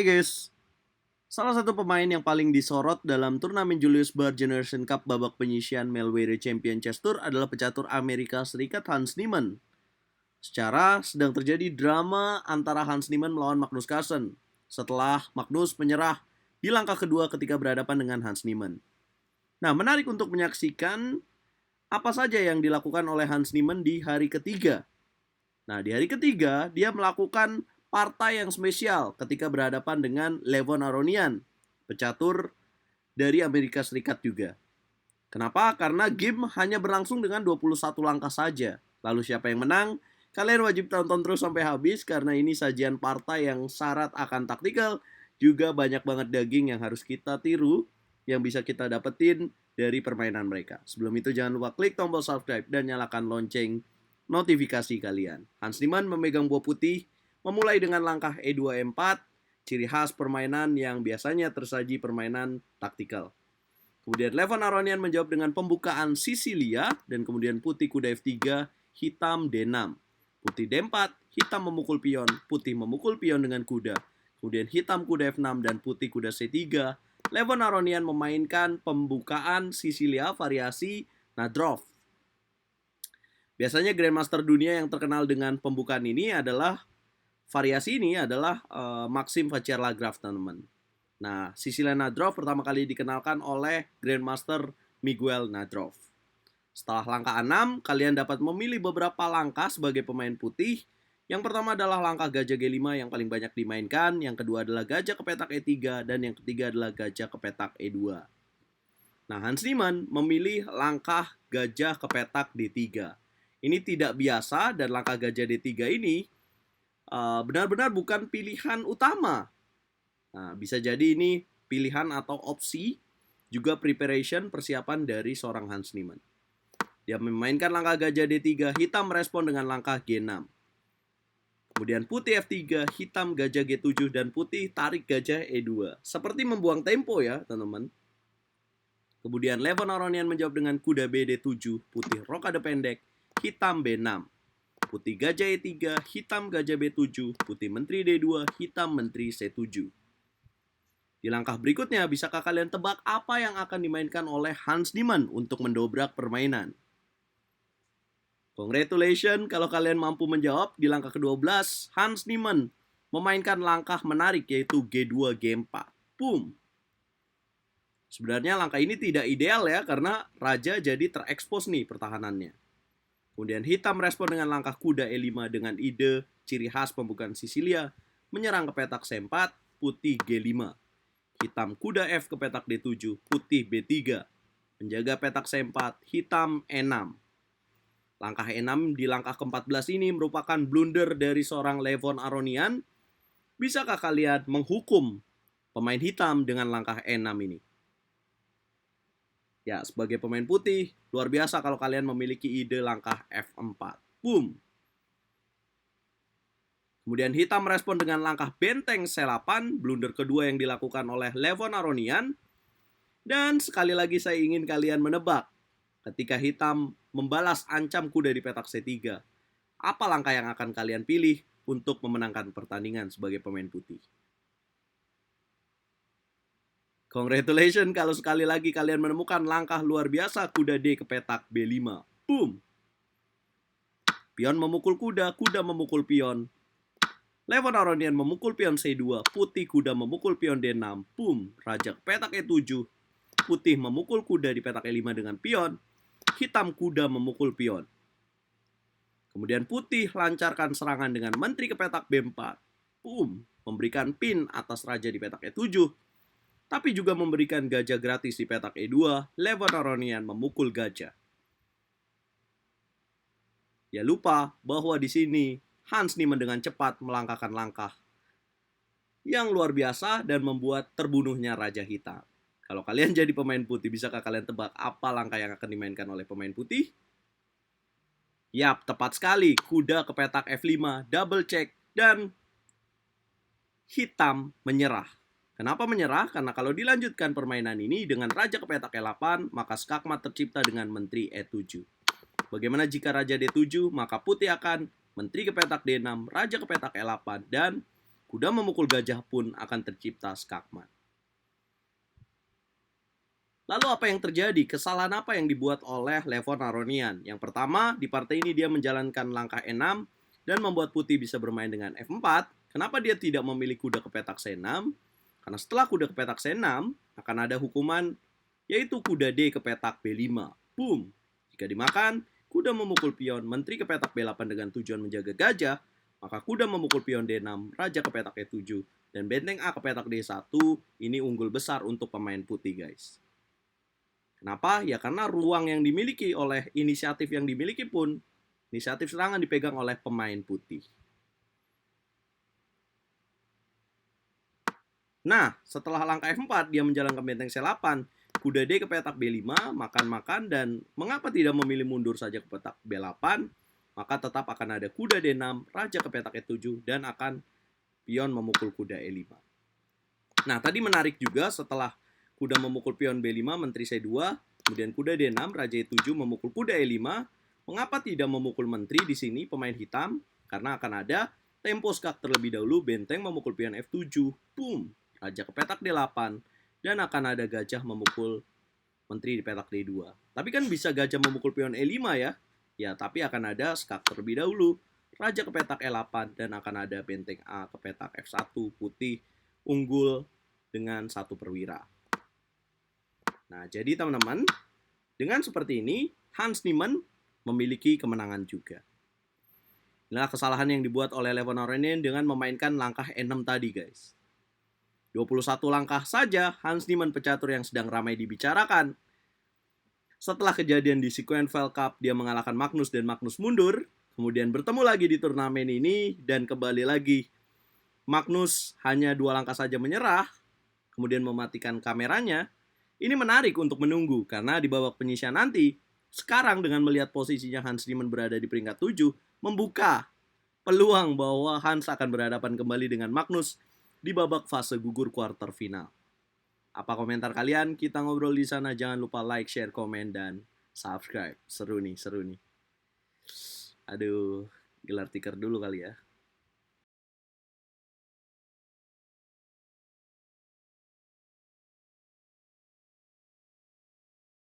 guys, salah satu pemain yang paling disorot dalam turnamen Julius Baer Generation Cup babak penyisihan Melwere Champion Chess Tour adalah pecatur Amerika Serikat Hans Niemann. Secara sedang terjadi drama antara Hans Niemann melawan Magnus Carlsen setelah Magnus menyerah di langkah kedua ketika berhadapan dengan Hans Niemann. Nah, menarik untuk menyaksikan apa saja yang dilakukan oleh Hans Niemann di hari ketiga. Nah, di hari ketiga dia melakukan partai yang spesial ketika berhadapan dengan Levon Aronian, pecatur dari Amerika Serikat juga. Kenapa? Karena game hanya berlangsung dengan 21 langkah saja. Lalu siapa yang menang? Kalian wajib tonton terus sampai habis karena ini sajian partai yang syarat akan taktikal, juga banyak banget daging yang harus kita tiru yang bisa kita dapetin dari permainan mereka. Sebelum itu jangan lupa klik tombol subscribe dan nyalakan lonceng notifikasi kalian. Hans Niemann memegang buah putih, memulai dengan langkah E2 E4, ciri khas permainan yang biasanya tersaji permainan taktikal. Kemudian Levon Aronian menjawab dengan pembukaan Sisilia, dan kemudian putih kuda F3, hitam D6. Putih D4, hitam memukul pion, putih memukul pion dengan kuda. Kemudian hitam kuda F6 dan putih kuda C3. Levon Aronian memainkan pembukaan Sisilia variasi Nadrov. Biasanya Grandmaster dunia yang terkenal dengan pembukaan ini adalah Maxim Vachier-Lagrave, teman-teman. Nah, Sisilia Nadrov pertama kali dikenalkan oleh Grandmaster Miguel Nadrov. Setelah langkah 6, kalian dapat memilih beberapa langkah sebagai pemain putih. Yang pertama adalah langkah gajah G5 yang paling banyak dimainkan. Yang kedua adalah gajah ke petak E3. Dan yang ketiga adalah gajah ke petak E2. Nah, Hans Niemann memilih langkah gajah ke petak D3. Ini tidak biasa dan langkah gajah D3 ini benar-benar bukan pilihan utama. Nah, bisa jadi ini pilihan atau opsi, juga preparation, persiapan dari seorang Hans Niemann. Dia memainkan langkah gajah D3, hitam merespon dengan langkah G6. Kemudian putih F3, hitam gajah G7, dan putih tarik gajah E2. Seperti membuang tempo ya, teman-teman. Kemudian Levon Aronian menjawab dengan kuda BD7, putih rokade pendek, hitam B6. Putih gajah E3, hitam gajah B7, putih menteri D2, hitam menteri C7. Di langkah berikutnya, bisakah kalian tebak apa yang akan dimainkan oleh Hans Niemann untuk mendobrak permainan? Congratulations kalau kalian mampu menjawab. Di langkah ke-12, Hans Niemann memainkan langkah menarik yaitu G2 G4. Boom! Sebenarnya langkah ini tidak ideal ya karena raja jadi terekspos nih pertahanannya. Kemudian hitam respon dengan langkah kuda E5 dengan ide ciri khas pembukaan Sisilia, menyerang ke petak C4, putih G5. Hitam kuda F ke petak D7, putih B3. Menjaga petak C4, hitam E6. Langkah E6 di langkah ke-14 ini merupakan blunder dari seorang Levon Aronian. Bisakah kalian menghukum pemain hitam dengan langkah E6 ini? Ya, sebagai pemain putih, luar biasa kalau kalian memiliki ide langkah F4. Boom! Kemudian hitam merespon dengan langkah benteng C8, blunder kedua yang dilakukan oleh Levon Aronian. Dan sekali lagi saya ingin kalian menebak, ketika hitam membalas ancam kuda di petak C3, apa langkah yang akan kalian pilih untuk memenangkan pertandingan sebagai pemain putih? Congratulations kalau sekali lagi kalian menemukan langkah luar biasa kuda D ke petak B5. Boom! Pion memukul kuda, kuda memukul pion. Levon Aronian memukul pion C2, putih kuda memukul pion D6. Boom! Raja ke petak E7. Putih memukul kuda di petak E5 dengan pion. Hitam kuda memukul pion. Kemudian putih lancarkan serangan dengan menteri ke petak B4. Boom! Memberikan pin atas raja di petak E7. Tapi juga memberikan gajah gratis di petak E2, Levon Aronian memukul gajah. Ya lupa bahwa di sini Hans Niemann dengan cepat melangkahkan langkah yang luar biasa dan membuat terbunuhnya Raja Hitam. Kalau kalian jadi pemain putih, bisakah kalian tebak apa langkah yang akan dimainkan oleh pemain putih? Yap, tepat sekali. Kuda ke petak F5, double check, dan hitam menyerah. Kenapa menyerah? Karena kalau dilanjutkan permainan ini dengan raja ke petak E8, maka skakmat tercipta dengan menteri E7. Bagaimana jika raja D7? Maka putih akan menteri ke petak D6, raja ke petak E8, dan kuda memukul gajah pun akan tercipta skakmat. Lalu apa yang terjadi? Kesalahan apa yang dibuat oleh Levon Aronian? Yang pertama, di partai ini dia menjalankan langkah E6 dan membuat putih bisa bermain dengan F4. Kenapa dia tidak memilih kuda ke petak C6? Karena setelah kuda ke petak C6, akan ada hukuman, yaitu kuda D ke petak B5. Boom! Jika dimakan, kuda memukul pion menteri ke petak B8 dengan tujuan menjaga gajah, maka kuda memukul pion D6, raja ke petak E7, dan benteng A ke petak D1. Ini unggul besar untuk pemain putih, guys. Kenapa? Ya karena ruang yang dimiliki oleh inisiatif yang dimiliki pun, inisiatif serangan dipegang oleh pemain putih. Nah, setelah langkah F4, dia menjalankan benteng C8, kuda D ke petak B5, makan-makan, dan mengapa tidak memilih mundur saja ke petak B8, maka tetap akan ada kuda D6, raja ke petak E7, dan akan pion memukul kuda E5. Nah, tadi menarik juga setelah kuda memukul pion B5, menteri C2, kemudian kuda D6, raja E7 memukul kuda E5. Mengapa tidak memukul menteri di sini pemain hitam? Karena akan ada tempo skak terlebih dahulu, benteng memukul pion F7, boom, raja ke petak D8, dan akan ada gajah memukul menteri di petak D2. Tapi kan bisa gajah memukul pion E5 ya? Ya, tapi akan ada skak terlebih dahulu, raja ke petak E8, dan akan ada benteng A ke petak F1, putih unggul dengan 1 perwira. Nah, jadi teman-teman, dengan seperti ini, Hans Niemann memiliki kemenangan juga. Inilah kesalahan yang dibuat oleh Levon Aronian dengan memainkan langkah E6 tadi, guys. 21 langkah saja, Hans Niemann pecatur yang sedang ramai dibicarakan. Setelah kejadian di Sequenville Cup, dia mengalahkan Magnus dan Magnus mundur. Kemudian bertemu lagi di turnamen ini, dan kembali lagi. Magnus hanya 2 langkah saja menyerah, kemudian mematikan kameranya. Ini menarik untuk menunggu, karena di babak penyisian nanti, sekarang dengan melihat posisinya Hans Niemann berada di peringkat 7, membuka peluang bahwa Hans akan berhadapan kembali dengan Magnus di babak fase gugur quarter final. Apa komentar kalian? Kita ngobrol di sana. Jangan lupa like, share, komen, dan subscribe. Seru nih, seru nih. Aduh, gelar tikar dulu kali ya.